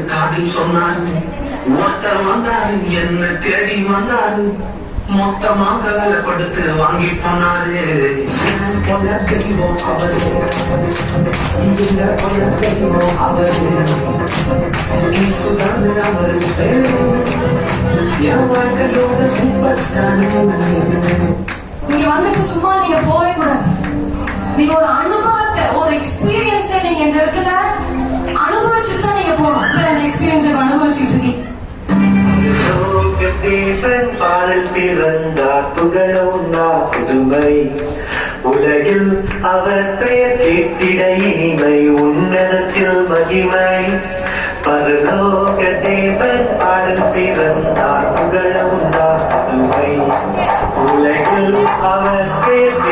காதில் சொன்னாரு ஒருத்தர் வந்தாரு என்ன தேடி வந்தாரு மொத்தமாக வேலை கொடுத்து வாங்கி போனாரு பொண்ண தெரியும் அவரு இங்க பொண்ண தெரியும் அவரு சுதான்னு அவரு பேரு என் வாழ்க்கையோட சூப்பர் ஸ்டார். நீங்க வந்துட்டு சும்மா நீங்க போவே கூடாது. நீங்க ஒரு அனுபவத்தை ஒரு எக்ஸ்பீரியன்ஸை நீங்க இந்த இடத்துல அனுபவிச்சுட்டு தான் நீங்க போகணும். வேற அந்த எக்ஸ்பீரியன்ஸை அனுபவிச்சுட்டு இருக்கீங்க. தேவன் பாடல் பிறந்தார் புகழ உண்டா புதுமை உலகில் அவர் பெயர் கேட்டிட இனிமை உன்னதத்தில் மகிமை. பரலோக தேவன் பாடல் பிறந்தார் புகழ உண்டா புதுமை உலகில் அவர் பெயர்